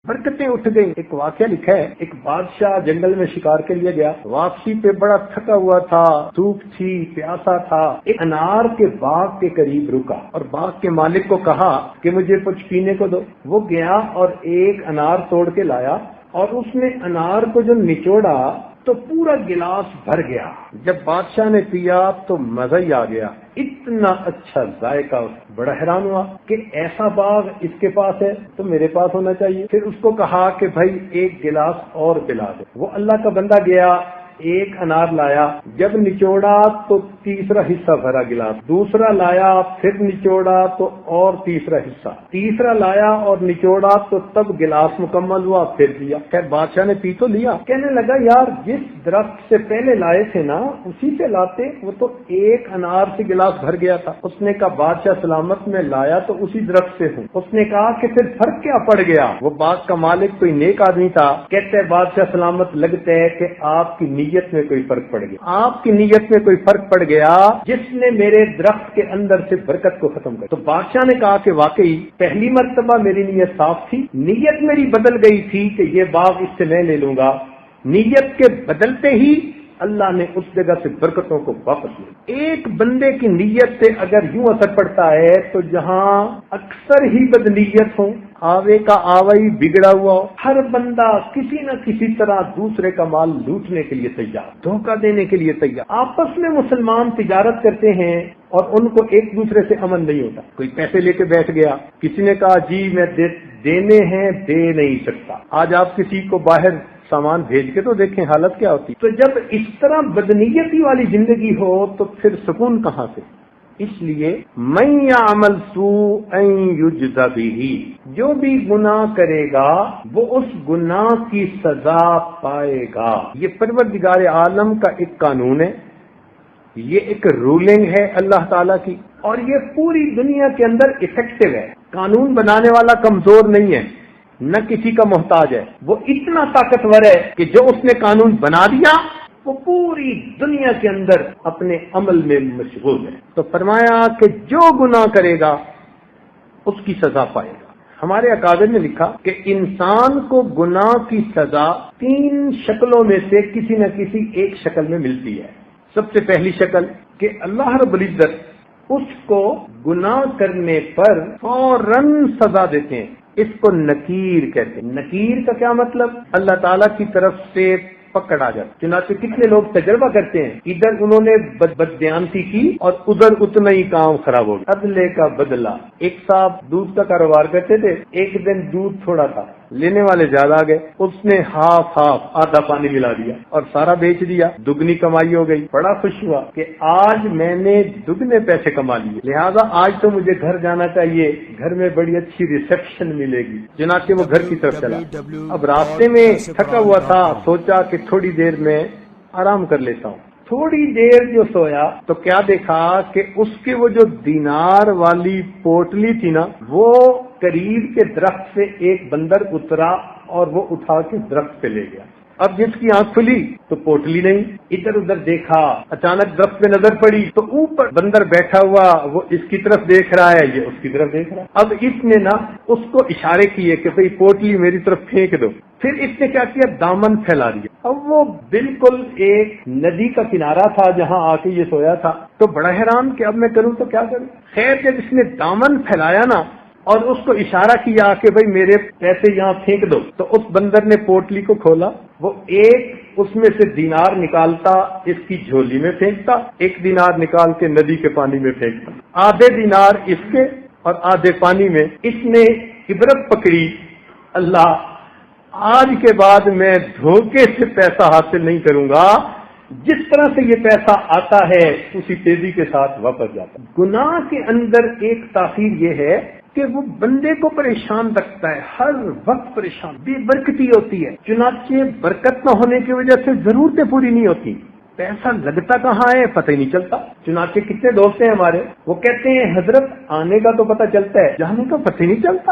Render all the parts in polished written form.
برکتیں اٹھ گئی. ایک واقعہ لکھا ہے, ایک بادشاہ جنگل میں شکار کے لیے گیا, واپسی پہ بڑا تھکا ہوا تھا, بھوک تھی, پیاسا تھا. ایک انار کے باغ کے قریب رکا اور باغ کے مالک کو کہا کہ مجھے کچھ پینے کو دو. وہ گیا اور ایک انار توڑ کے لایا اور اس نے انار کو جو نچوڑا تو پورا گلاس بھر گیا. جب بادشاہ نے پیا تو مزہ ہی آ گیا, اتنا اچھا ذائقہ. بڑا حیران ہوا کہ ایسا باغ اس کے پاس ہے تو میرے پاس ہونا چاہیے. پھر اس کو کہا کہ بھائی ایک گلاس اور پلا دے. وہ اللہ کا بندہ گیا, ایک انار لایا, جب نچوڑا تو تیسرا حصہ بھرا گلاس, دوسرا لایا پھر نچوڑا تو اور تیسرا حصہ, تیسرا لایا اور نچوڑا تو تب گلاس مکمل ہوا, پھر دیا. خیر بادشاہ نے پی تو لیا, کہنے لگا یار جس درخت سے پہلے لائے تھے نا اسی سے لاتے, وہ تو ایک انار سے گلاس بھر گیا تھا. اس نے کہا بادشاہ سلامت میں لایا تو اسی درخت سے ہوں. اس نے کہا کہ پھر فرق کیا پڑ گیا؟ وہ باغ کا مالک کوئی نیک آدمی تھا. کہتے بادشاہ سلامت لگتے ہے کہ آپ کی نیت میں کوئی فرق پڑ گیا, آپ کی نیت میں کوئی فرق پڑ گیا جس نے میرے درخت کے اندر سے برکت کو ختم کر. تو بادشاہ نے کہا کہ واقعی پہلی مرتبہ میری نیت صاف تھی, نیت میری بدل گئی تھی کہ یہ باغ اس سے میں لے لوں گا. نیت کے بدلتے ہی اللہ نے اس جگہ سے برکتوں کو واپس لیا. ایک بندے کی نیت سے اگر یوں اثر پڑتا ہے تو جہاں اکثر ہی بدنیت ہوں, آوے کا آوائی بگڑا ہوا ہو, ہر بندہ کسی نہ کسی طرح دوسرے کا مال لوٹنے کے لیے تیار, دھوکہ دینے کے لیے تیار. آپس میں مسلمان تجارت کرتے ہیں اور ان کو ایک دوسرے سے امن نہیں ہوتا. کوئی پیسے لے کے بیٹھ گیا, کسی نے کہا جی میں دینے ہیں دے نہیں سکتا. آج آپ کسی کو باہر سامان بھیج کے تو دیکھیں حالت کیا ہوتی. تو جب اس طرح بدنیتی والی زندگی ہو تو پھر سکون کہاں سے؟ اس لیے من یعمل سوءا یجز بہ, جو بھی گناہ کرے گا وہ اس گناہ کی سزا پائے گا. یہ پروردگار عالم کا ایک قانون ہے, یہ ایک رولنگ ہے اللہ تعالیٰ کی, اور یہ پوری دنیا کے اندر افیکٹو ہے. قانون بنانے والا کمزور نہیں ہے, نہ کسی کا محتاج ہے, وہ اتنا طاقتور ہے کہ جو اس نے قانون بنا دیا وہ پوری دنیا کے اندر اپنے عمل میں مشغول ہے. تو فرمایا کہ جو گناہ کرے گا اس کی سزا پائے گا. ہمارے اکابر نے لکھا کہ انسان کو گناہ کی سزا 3 شکلوں میں سے کسی نہ کسی ایک شکل میں ملتی ہے. سب سے پہلی شکل کہ اللہ رب العزت اس کو گناہ کرنے پر فوراً سزا دیتے ہیں. اس کو نکیر کہتے ہیں. نکیر کا کیا مطلب؟ اللہ تعالیٰ کی طرف سے پکڑ آ جاتا. چنانچہ کتنے لوگ تجربہ کرتے ہیں, ادھر انہوں نے بددیانتی کی اور ادھر اتنا ہی کام خراب ہو گیا. عدلے کا بدلہ. ایک صاحب دودھ کا کاروبار کرتے تھے, ایک دن دودھ تھوڑا تھا, لینے والے زیادہ آ گئے, اس نے ہاف آدھا پانی ملا دیا اور سارا بیچ دیا, دگنی کمائی ہو گئی. بڑا خوش ہوا کہ آج میں نے دگنے پیسے کما لیے, لہذا آج تو مجھے گھر جانا چاہیے, گھر میں بڑی اچھی ریسپشن ملے گی. چنانچہ وہ گھر کی طرف چلا. اب راستے میں تھکا ہوا تھا, سوچا کہ تھوڑی دیر میں آرام کر لیتا ہوں. تھوڑی دیر جو سویا تو کیا دیکھا کہ اس کے وہ جو دینار والی پوٹلی تھی نا, وہ قریب کے درخت سے ایک بندر اترا اور وہ اٹھا کے درخت پہ لے گیا. اب جس کی آنکھ کھلی تو پوٹلی نہیں, ادھر ادھر دیکھا, اچانک درخت پہ نظر پڑی تو اوپر بندر بیٹھا ہوا, وہ اس کی طرف دیکھ رہا ہے, یہ اس کی طرف دیکھ رہا ہے. اب اس نے نا اس کو اشارے کیے کہ بھئی پوٹلی میری طرف پھینک دو. پھر اس نے کیا کیا, دامن پھیلا دیا. اب وہ بالکل ایک ندی کا کنارہ تھا جہاں آ کے یہ سویا تھا. تو بڑا حیران کہ اب میں کروں تو کیا کروں. خیر جب اس نے دامن پھیلایا نا اور اس کو اشارہ کیا کہ بھئی میرے پیسے یہاں پھینک دو, تو اس بندر نے پوٹلی کو کھولا, وہ ایک اس میں سے دینار نکالتا, اس کی جھولی میں پھینکتا, ایک دینار نکال کے ندی کے پانی میں پھینکتا, آدھے دینار اس کے اور آدھے پانی میں. اس نے عبرت پکڑی, اللہ آج کے بعد میں دھوکے سے پیسہ حاصل نہیں کروں گا, جس طرح سے یہ پیسہ آتا ہے اسی تیزی کے ساتھ واپس جاتا. گناہ کے اندر ایک تاثیر یہ ہے کہ وہ بندے کو پریشان رکھتا ہے, ہر وقت پریشان, بے برکتی ہوتی ہے. چنانچہ برکت نہ ہونے کی وجہ سے ضرورتیں پوری نہیں ہوتی, پیسہ لگتا کہاں ہے پتہ ہی نہیں چلتا. چنانچہ کتنے دوست ہیں ہمارے, وہ کہتے ہیں حضرت آنے کا تو پتہ چلتا ہے, جانے کا پتہ ہی نہیں چلتا.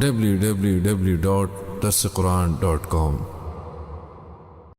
www.darsequran.com